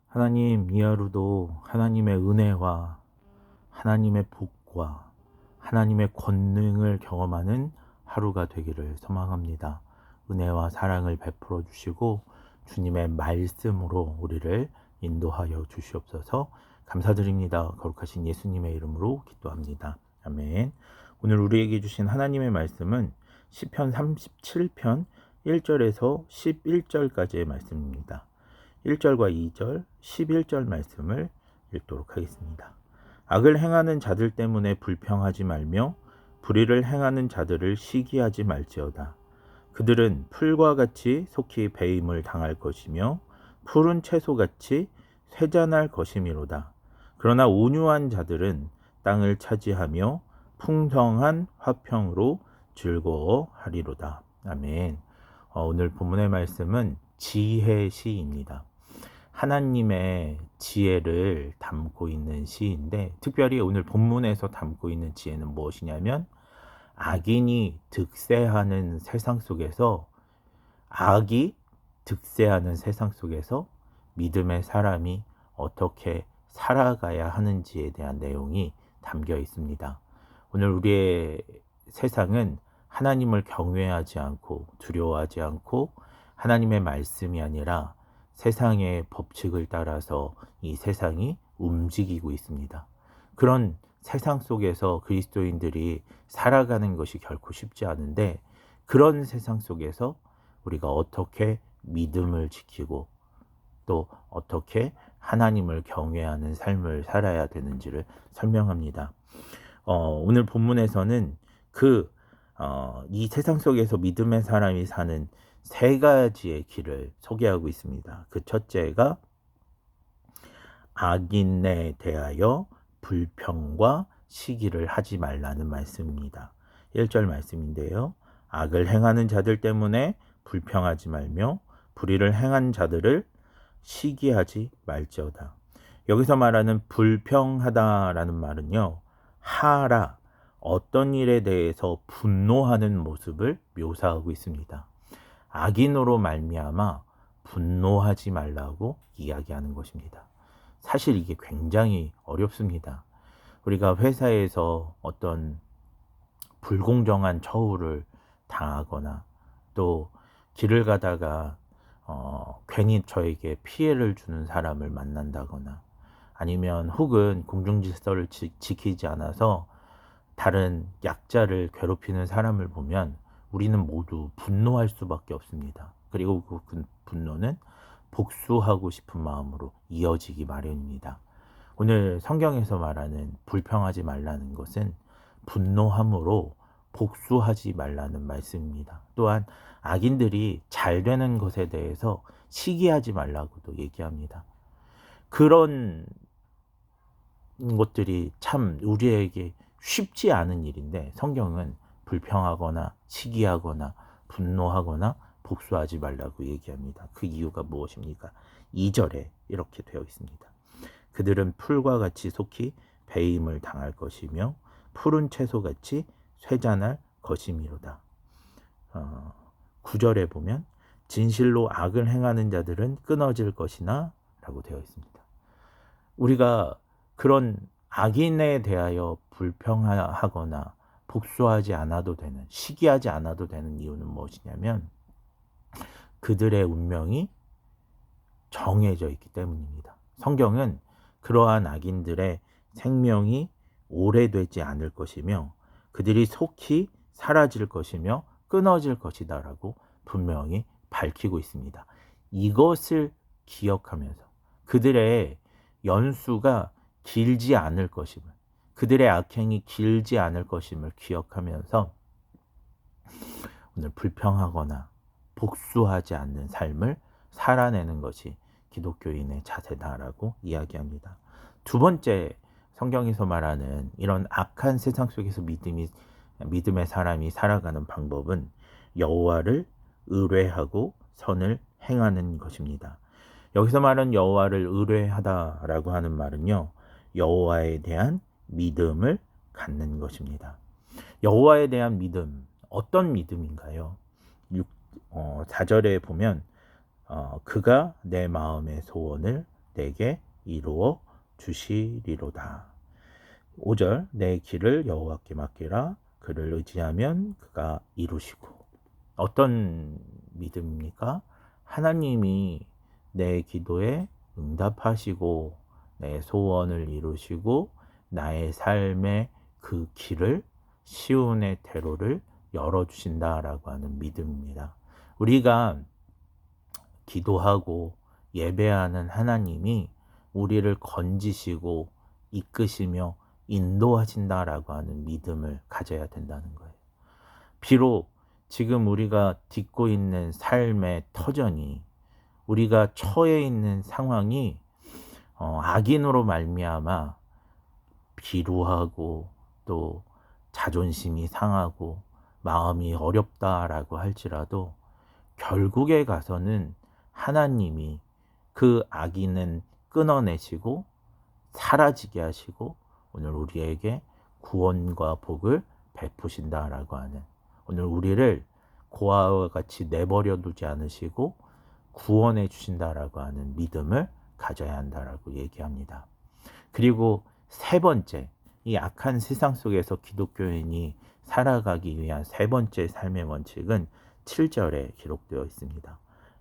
하나님, 이 하루도 하나님의 은혜와 하나님의 복과 하나님의 권능을 경험하는 하루가 되기를 소망합니다. 은혜와 사랑을 베풀어 주시고 주님의 말씀으로 우리를 인도하여 주시옵소서. 감사드립니다. 거룩하신 예수님의 이름으로 기도합니다. 아멘. 오늘 우리에게 주신 하나님의 말씀은 시편 37편 1절에서 11절까지의 말씀입니다. 1절과 2절, 11절 말씀을 읽도록 하겠습니다. 악을 행하는 자들 때문에 불평하지 말며 불의를 행하는 자들을 시기하지 말지어다. 그들은 풀과 같이 속히 배임을 당할 것이며 푸른 채소같이 쇠잔할 것이미로다. 그러나 온유한 자들은 땅을 차지하며 풍성한 화평으로 즐거워하리로다. 아멘. 오늘 본문의 말씀은 지혜시입니다. 하나님의 지혜를 담고 있는 시인데, 특별히 오늘 본문에서 담고 있는 지혜는 무엇이냐면, 악인이 득세하는 세상 속에서, 악이 득세하는 세상 속에서 믿음의 사람이 어떻게 살아가야 하는지에 대한 내용이 담겨 있습니다. 오늘 우리의 세상은 하나님을 경외하지 않고 두려워하지 않고 하나님의 말씀이 아니라 세상의 법칙을 따라서 이 세상이 움직이고 있습니다. 그런 세상 속에서 그리스도인들이 살아가는 것이 결코 쉽지 않은데, 그런 세상 속에서 우리가 어떻게 믿음을 지키고 또 어떻게 하나님을 경외하는 삶을 살아야 되는지를 설명합니다. 오늘 본문에서는 이 세상 속에서 믿음의 사람이 사는 세 가지의 길을 소개하고 있습니다. 그 첫째가 악인에 대하여 불평과 시기를 하지 말라는 말씀입니다. 1절 말씀인데요. 악을 행하는 자들 때문에 불평하지 말며 불의를 행한 자들을 시기하지 말지어다. 여기서 말하는 불평하다라는 말은요, 하라, 어떤 일에 대해서 분노하는 모습을 묘사하고 있습니다. 악인으로 말미암아 분노하지 말라고 이야기하는 것입니다. 사실 이게 굉장히 어렵습니다. 우리가 회사에서 어떤 불공정한 처우를 당하거나 또 길을 가다가 괜히 저에게 피해를 주는 사람을 만난다거나 아니면 혹은 공중질서를 지키지 않아서 다른 약자를 괴롭히는 사람을 보면 우리는 모두 분노할 수밖에 없습니다. 그리고 그 분노는 복수하고 싶은 마음으로 이어지기 마련입니다. 오늘 성경에서 말하는 불평하지 말라는 것은 분노함으로 복수하지 말라는 말씀입니다. 또한 악인들이 잘 되는 것에 대해서 시기하지 말라고도 얘기합니다. 그런 것들이 참 우리에게 쉽지 않은 일인데, 성경은 불평하거나 시기하거나 분노하거나 복수하지 말라고 얘기합니다. 그 이유가 무엇입니까? 2절에 이렇게 되어 있습니다. 그들은 풀과 같이 속히 배임을 당할 것이며 푸른 채소같이 쇠잔할 것이미로다. 9절에 보면 진실로 악을 행하는 자들은 끊어질 것이나 라고 되어 있습니다. 우리가 그런 악인에 대하여 불평하거나 복수하지 않아도 되는, 시기하지 않아도 되는 이유는 무엇이냐면 그들의 운명이 정해져 있기 때문입니다. 성경은 그러한 악인들의 생명이 오래되지 않을 것이며 그들이 속히 사라질 것이며 끊어질 것이다 라고 분명히 밝히고 있습니다. 이것을 기억하면서 그들의 연수가 길지 않을 것임을, 그들의 악행이 길지 않을 것임을 기억하면서 오늘 불평하거나 복수하지 않는 삶을 살아내는 것이 기독교인의 자세다라고 이야기합니다. 두 번째, 성경에서 말하는 이런 악한 세상 속에서 믿음의 사람이 살아가는 방법은 여호와를 의뢰하고 선을 행하는 것입니다. 여기서 말하는 여호와를 의뢰하다라고 하는 말은요, 여호와에 대한 믿음을 갖는 것입니다. 여호와에 대한 믿음, 어떤 믿음인가요? 4절에 보면 그가 내 마음의 소원을 내게 이루어 주시리로다. 5절 내 길을 여호와께 맡기라. 그를 의지하면 그가 이루시고. 어떤 믿음입니까? 하나님이 내 기도에 응답하시고 내 소원을 이루시고 나의 삶의 그 길을 시온의 대로를 열어주신다라고 하는 믿음입니다. 우리가 기도하고 예배하는 하나님이 우리를 건지시고 이끄시며 인도하신다라고 하는 믿음을 가져야 된다는 거예요. 비록 지금 우리가 딛고 있는 삶의 터전이, 우리가 처해 있는 상황이 악인으로 말미암아 비루하고 또 자존심이 상하고 마음이 어렵다라고 할지라도 결국에 가서는 하나님이 그 악인은 끊어내시고 사라지게 하시고 오늘 우리에게 구원과 복을 베푸신다라고 하는, 오늘 우리를 고아와 같이 내버려 두지 않으시고 구원해 주신다라고 하는 믿음을 가져야 한다라고 얘기합니다. 그리고 세 번째, 이 악한 세상 속에서 기독교인이 살아가기 위한 세 번째 삶의 원칙은 7절에 기록되어 있습니다.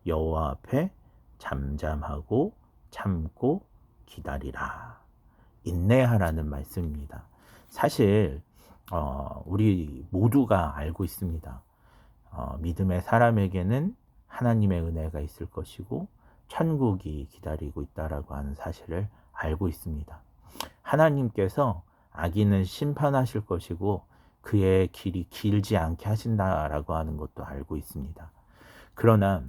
여호와 앞에 잠잠하고 참고 기다리라. 인내하라는 말씀입니다. 사실 우리 모두가 알고 있습니다. 믿음의 사람에게는 하나님의 은혜가 있을 것이고 천국이 기다리고 있다라고 하는 사실을 알고 있습니다. 하나님께서 악인은 심판하실 것이고 그의 길이 길지 않게 하신다라고 하는 것도 알고 있습니다. 그러나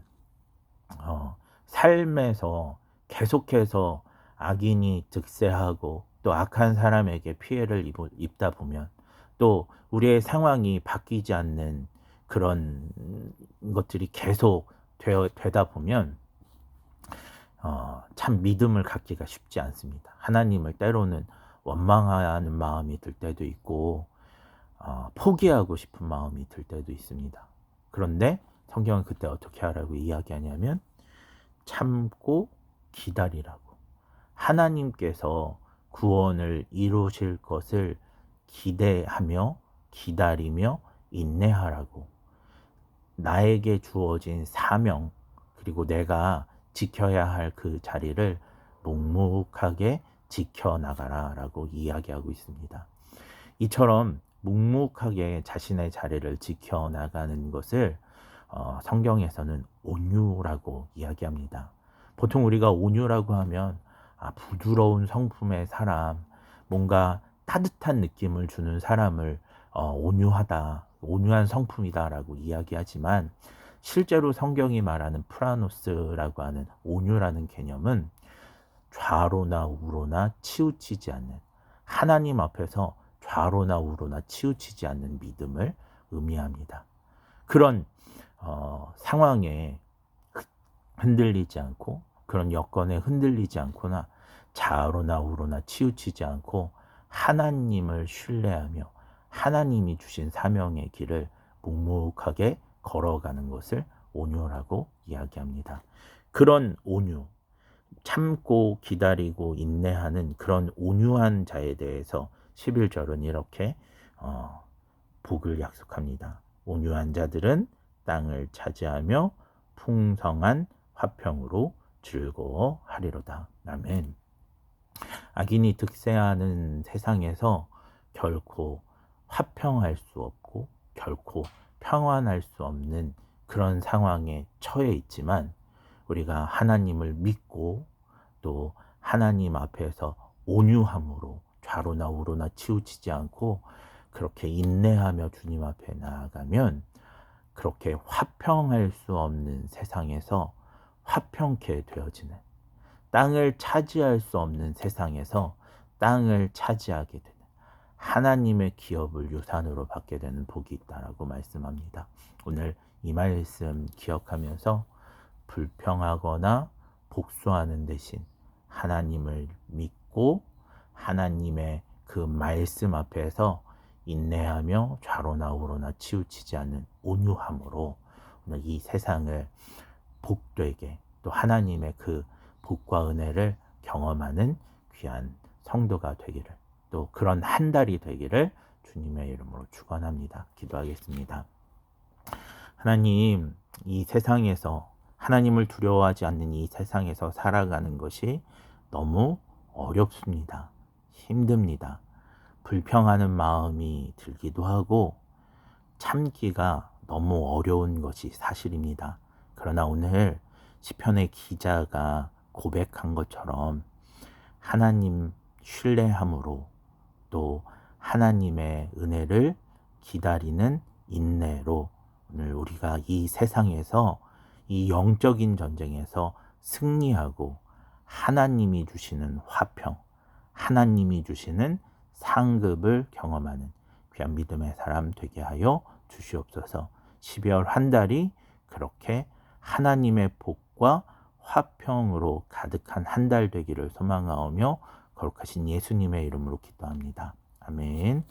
삶에서 계속해서 악인이 득세하고 또 악한 사람에게 피해를 입다 보면, 또 우리의 상황이 바뀌지 않는 그런 것들이 계속 되다 보면 참 믿음을 갖기가 쉽지 않습니다. 하나님을 때로는 원망하는 마음이 들 때도 있고 포기하고 싶은 마음이 들 때도 있습니다. 그런데 성경은 그때 어떻게 하라고 이야기하냐면 참고 기다리라고. 하나님께서 구원을 이루실 것을 기대하며 기다리며 인내하라고. 나에게 주어진 사명, 그리고 내가 지켜야 할 그 자리를 묵묵하게 지켜나가라 라고 이야기하고 있습니다. 이처럼 묵묵하게 자신의 자리를 지켜나가는 것을 성경에서는 온유라고 이야기합니다. 보통 우리가 온유라고 하면 부드러운 성품의 사람, 뭔가 따뜻한 느낌을 주는 사람을 온유하다, 온유한 성품이다라고 이야기하지만, 실제로 성경이 말하는 프라노스라고 하는 온유라는 개념은 좌로나 우로나 치우치지 않는, 하나님 앞에서 좌로나 우로나 치우치지 않는 믿음을 의미합니다. 그런 상황에 흔들리지 않고, 그런 여건에 흔들리지 않거나 좌로나 우로나 치우치지 않고 하나님을 신뢰하며 하나님이 주신 사명의 길을 묵묵하게 걸어가는 것을 온유라고 이야기합니다. 그런 온유, 참고 기다리고 인내하는 그런 온유한 자에 대해서 11절은 이렇게 복을 약속합니다. 온유한 자들은 땅을 차지하며 풍성한 화평으로 즐거워하리로다. 아멘. 악인이 득세하는 세상에서 결코 화평할 수 없고 결코 평안할 수 없는 그런 상황에 처해 있지만, 우리가 하나님을 믿고 또 하나님 앞에서 온유함으로 좌로나 우로나 치우치지 않고 그렇게 인내하며 주님 앞에 나아가면, 그렇게 화평할 수 없는 세상에서 화평케 되어지는, 땅을 차지할 수 없는 세상에서 땅을 차지하게 되는 하나님의 기업을 유산으로 받게 되는 복이 있다라고 말씀합니다. 오늘 이 말씀 기억하면서 불평하거나 복수하는 대신 하나님을 믿고 하나님의 그 말씀 앞에서 인내하며 좌로나 우로나 치우치지 않는 온유함으로 오늘 이 세상을 복되게, 또 하나님의 그 복과 은혜를 경험하는 귀한 성도가 되기를, 또 그런 한 달이 되기를 주님의 이름으로 축원합니다. 기도하겠습니다. 하나님, 이 세상에서 하나님을 두려워하지 않는 이 세상에서 살아가는 것이 너무 어렵습니다. 힘듭니다. 불평하는 마음이 들기도 하고 참기가 너무 어려운 것이 사실입니다. 그러나 오늘 시편의 기자가 고백한 것처럼 하나님 신뢰함으로, 또 하나님의 은혜를 기다리는 인내로 오늘 우리가 이 세상에서, 이 영적인 전쟁에서 승리하고 하나님이 주시는 화평, 하나님이 주시는 상급을 경험하는 귀한 믿음의 사람 되게 하여 주시옵소서. 12월 한 달이 그렇게 하나님의 복과 화평으로 가득한 한 달 되기를 소망하오며 거룩하신 예수님의 이름으로 기도합니다. 아멘.